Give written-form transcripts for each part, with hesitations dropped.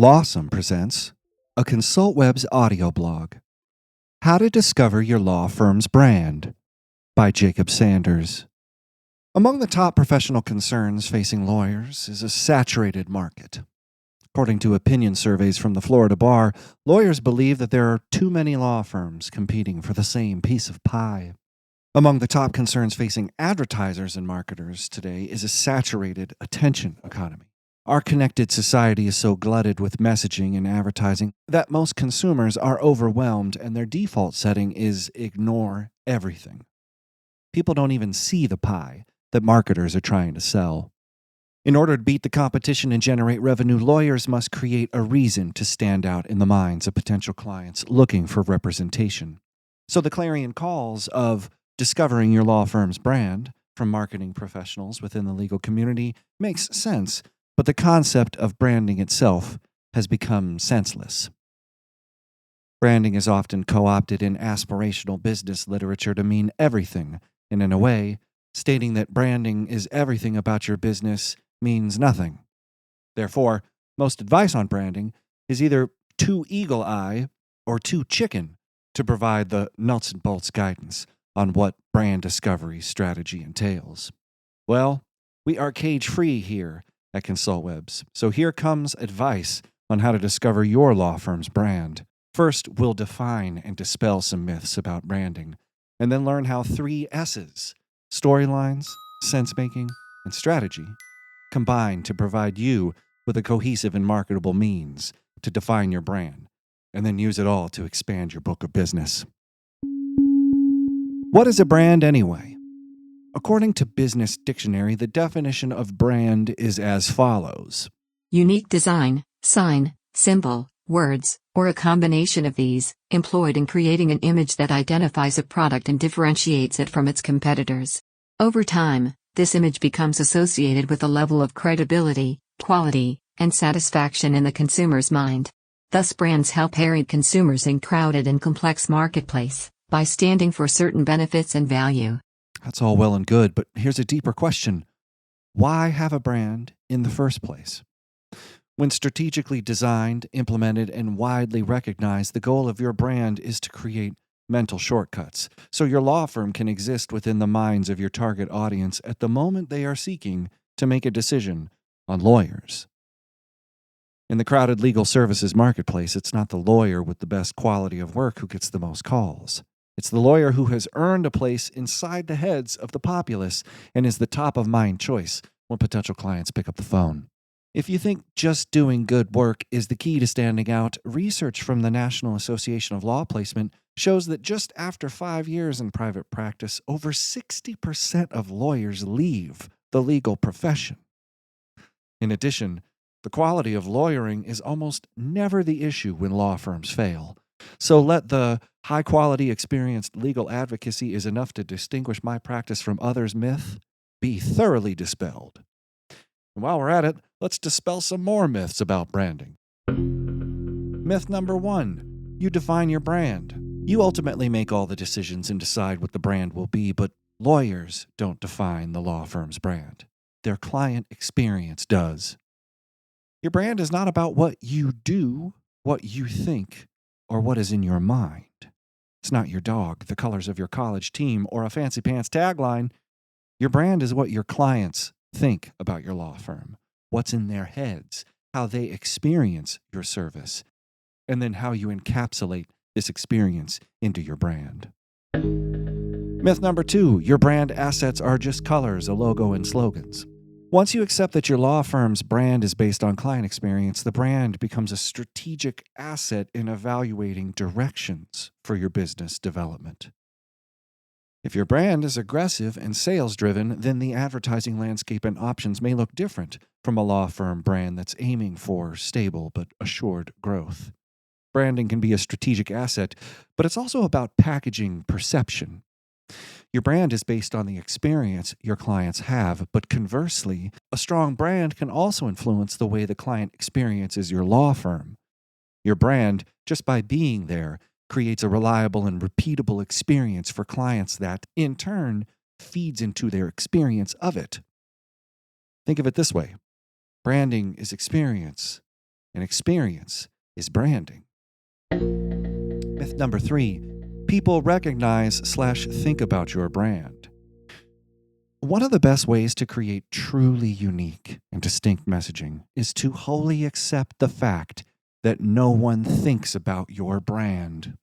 Lawsome presents a ConsultWeb's audio blog, How to Discover Your Law Firm's Brand by Jacob Sanders. Among the top professional concerns facing lawyers is a saturated market. According to opinion surveys from the Florida Bar, lawyers believe that there are too many law firms competing for the same piece of pie. Among the top concerns facing advertisers and marketers today is a saturated attention economy. Our connected society is so glutted with messaging and advertising that most consumers are overwhelmed and their default setting is ignore everything. People don't even see the pie that marketers are trying to sell. In order to beat the competition and generate revenue, lawyers must create a reason to stand out in the minds of potential clients looking for representation. So the clarion calls of discovering your law firm's brand from marketing professionals within the legal community makes sense, but the concept of branding itself has become senseless. Branding is often co-opted in aspirational business literature to mean everything, and in a way, stating that branding is everything about your business means nothing. Therefore, most advice on branding is either too eagle-eye or too chicken to provide the nuts and bolts guidance on what brand discovery strategy entails. Well, we are cage-free here at ConsultWebs, so here comes advice on how to discover your law firm's brand. First, we'll define and dispel some myths about branding, and then learn how 3 S's, storylines, sense-making, and strategy, combine to provide you with a cohesive and marketable means to define your brand, and then use it all to expand your book of business. What is a brand anyway? According to Business Dictionary, the definition of brand is as follows. Unique design, sign, symbol, words, or a combination of these, employed in creating an image that identifies a product and differentiates it from its competitors. Over time, this image becomes associated with a level of credibility, quality, and satisfaction in the consumer's mind. Thus, brands help harried consumers in crowded and complex marketplace by standing for certain benefits and value. That's all well and good, but here's a deeper question. Why have a brand in the first place? When strategically designed, implemented, and widely recognized, the goal of your brand is to create mental shortcuts so your law firm can exist within the minds of your target audience at the moment they are seeking to make a decision on lawyers. In the crowded legal services marketplace, it's not the lawyer with the best quality of work who gets the most calls. It's the lawyer who has earned a place inside the heads of the populace and is the top-of-mind choice when potential clients pick up the phone. If you think just doing good work is the key to standing out, research from the National Association of Law Placement shows that just after 5 years in private practice, over 60% of lawyers leave the legal profession. In addition, the quality of lawyering is almost never the issue when law firms fail. So let the high-quality, experienced legal advocacy is enough to distinguish my practice from others myth be thoroughly dispelled. And while we're at it, let's dispel some more myths about branding. Myth number 1, you define your brand. You ultimately make all the decisions and decide what the brand will be, but lawyers don't define the law firm's brand. Their client experience does. Your brand is not about what you do, what you think, or what is in your mind. It's not your dog, the colors of your college team, or a fancy pants tagline. Your brand is what your clients think about your law firm, what's in their heads, how they experience your service, and then how you encapsulate this experience into your brand. Myth number 2, your brand assets are just colors, a logo, and slogans. Once you accept that your law firm's brand is based on client experience, the brand becomes a strategic asset in evaluating directions for your business development. If your brand is aggressive and sales-driven, then the advertising landscape and options may look different from a law firm brand that's aiming for stable but assured growth. Branding can be a strategic asset, but it's also about packaging perception. Your brand is based on the experience your clients have, but conversely, a strong brand can also influence the way the client experiences your law firm. Your brand, just by being there, creates a reliable and repeatable experience for clients that, in turn, feeds into their experience of it. Think of it this way. Branding is experience, and experience is branding. Myth number 3, people recognize/think about your brand. One of the best ways to create truly unique and distinct messaging is to wholly accept the fact that no one thinks about your brand.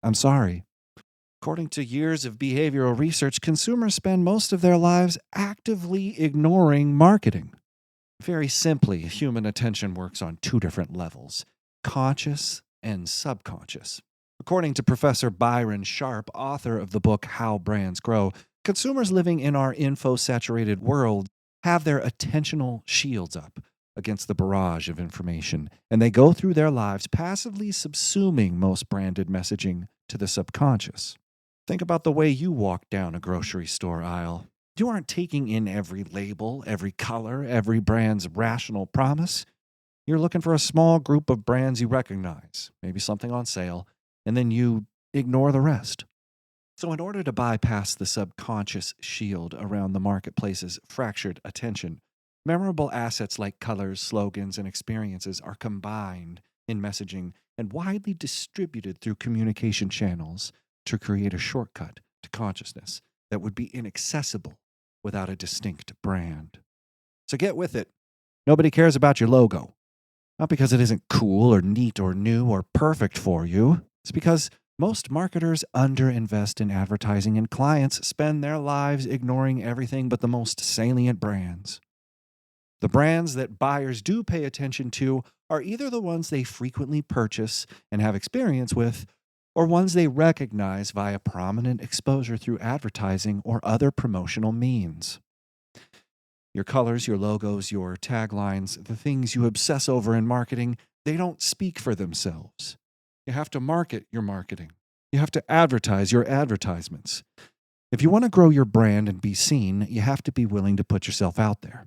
I'm sorry. According to years of behavioral research, consumers spend most of their lives actively ignoring marketing. Very simply, human attention works on 2 different levels: conscious and subconscious. According to Professor Byron Sharp, author of the book How Brands Grow, consumers living in our info-saturated world have their attentional shields up against the barrage of information, and they go through their lives passively subsuming most branded messaging to the subconscious. Think about the way you walk down a grocery store aisle. You aren't taking in every label, every color, every brand's rational promise. You're looking for a small group of brands you recognize, maybe something on sale, and then you ignore the rest. So in order to bypass the subconscious shield around the marketplace's fractured attention, memorable assets like colors, slogans, and experiences are combined in messaging and widely distributed through communication channels to create a shortcut to consciousness that would be inaccessible without a distinct brand. So get with it. Nobody cares about your logo. Not because it isn't cool or neat or new or perfect for you. It's because most marketers underinvest in advertising and clients spend their lives ignoring everything but the most salient brands. The brands that buyers do pay attention to are either the ones they frequently purchase and have experience with, or ones they recognize via prominent exposure through advertising or other promotional means. Your colors, your logos, your taglines, the things you obsess over in marketing, they don't speak for themselves. You have to market your marketing. You have to advertise your advertisements. If you want to grow your brand and be seen, you have to be willing to put yourself out there.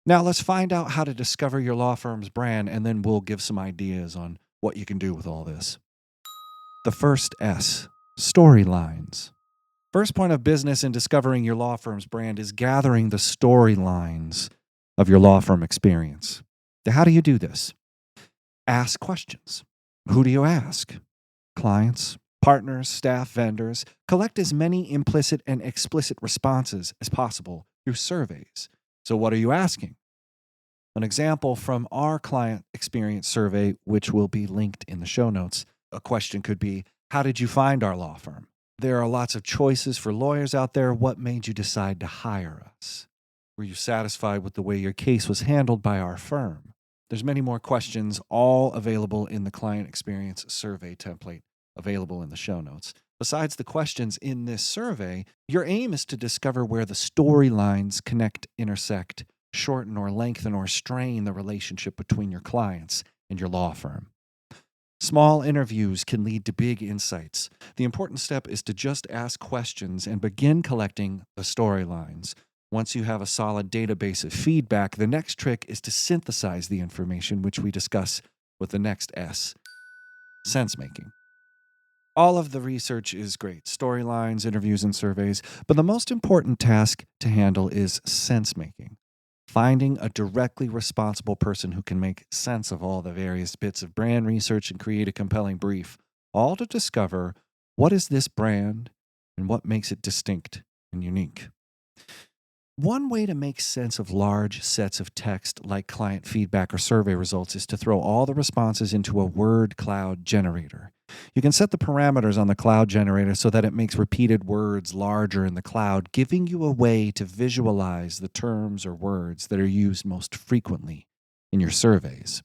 Now let's find out how to discover your law firm's brand, and then we'll give some ideas on what you can do with all this. The first S, storylines. First point of business in discovering your law firm's brand is gathering the storylines of your law firm experience. How do you do this? Ask questions. Who do you ask? Clients, partners, staff, vendors. Collect as many implicit and explicit responses as possible through surveys. So what are you asking? An example from our client experience survey, which will be linked in the show notes, a question could be, how did you find our law firm? There are lots of choices for lawyers out there. What made you decide to hire us? Were you satisfied with the way your case was handled by our firm? There's many more questions, all available in the client experience survey template, available in the show notes. Besides the questions in this survey, your aim is to discover where the storylines connect, intersect, shorten or lengthen or strain the relationship between your clients and your law firm. Small interviews can lead to big insights. The important step is to just ask questions and begin collecting the storylines. Once you have a solid database of feedback, the next trick is to synthesize the information, which we discuss with the next S, sense making. All of the research is great, storylines, interviews, and surveys, but the most important task to handle is sense making. Finding a directly responsible person who can make sense of all the various bits of brand research and create a compelling brief, all to discover what is this brand and what makes it distinct and unique. One way to make sense of large sets of text like client feedback or survey results is to throw all the responses into a word cloud generator. You can set the parameters on the cloud generator so that it makes repeated words larger in the cloud, giving you a way to visualize the terms or words that are used most frequently in your surveys.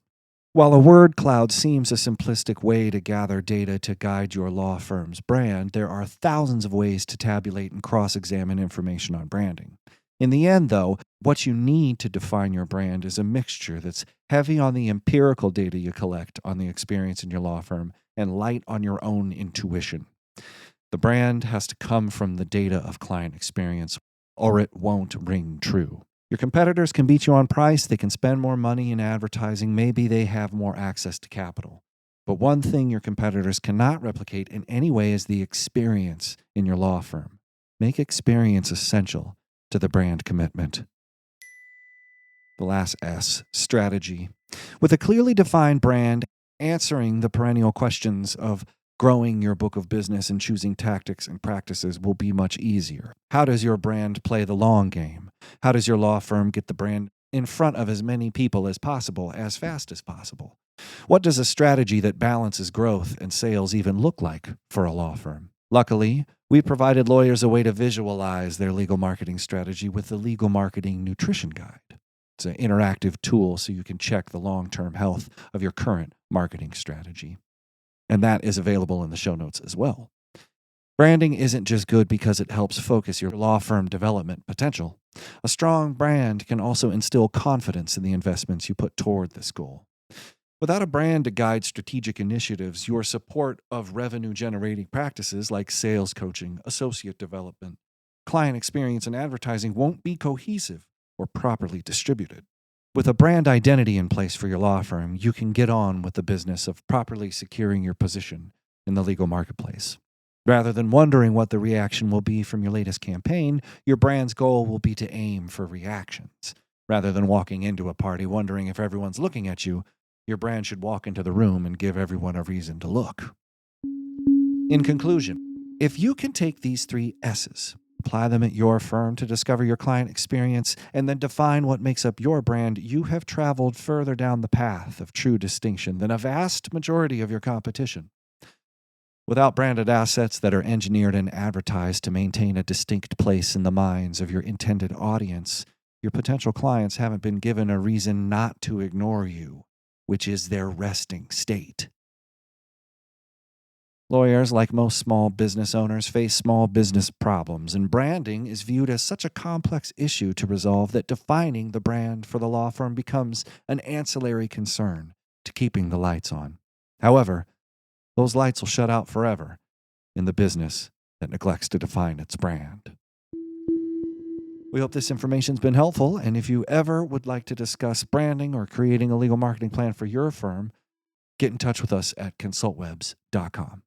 While a word cloud seems a simplistic way to gather data to guide your law firm's brand, there are thousands of ways to tabulate and cross-examine information on branding. In the end, though, what you need to define your brand is a mixture that's heavy on the empirical data you collect on the experience in your law firm and light on your own intuition. The brand has to come from the data of client experience, or it won't ring true. Your competitors can beat you on price, they can spend more money in advertising, maybe they have more access to capital. But one thing your competitors cannot replicate in any way is the experience in your law firm. Make experience essential to the brand commitment. The last S, strategy. With a clearly defined brand, answering the perennial questions of growing your book of business and choosing tactics and practices will be much easier. How does your brand play the long game? How does your law firm get the brand in front of as many people as possible, as fast as possible? What does a strategy that balances growth and sales even look like for a law firm? Luckily, we provided lawyers a way to visualize their legal marketing strategy with the Legal Marketing Nutrition Guide. It's an interactive tool so you can check the long-term health of your current marketing strategy. And that is available in the show notes as well. Branding isn't just good because it helps focus your law firm development potential. A strong brand can also instill confidence in the investments you put toward this goal. Without a brand to guide strategic initiatives, your support of revenue-generating practices like sales coaching, associate development, client experience, and advertising won't be cohesive or properly distributed. With a brand identity in place for your law firm, you can get on with the business of properly securing your position in the legal marketplace. Rather than wondering what the reaction will be from your latest campaign, your brand's goal will be to aim for reactions. Rather than walking into a party wondering if everyone's looking at you, your brand should walk into the room and give everyone a reason to look. In conclusion, if you can take these 3 S's, apply them at your firm to discover your client experience, and then define what makes up your brand, you have traveled further down the path of true distinction than a vast majority of your competition. Without branded assets that are engineered and advertised to maintain a distinct place in the minds of your intended audience, your potential clients haven't been given a reason not to ignore you, which is their resting state. Lawyers, like most small business owners, face small business problems, and branding is viewed as such a complex issue to resolve that defining the brand for the law firm becomes an ancillary concern to keeping the lights on. However, those lights will shut out forever in the business that neglects to define its brand. We hope this information's been helpful, and if you ever would like to discuss branding or creating a legal marketing plan for your firm, get in touch with us at consultwebs.com.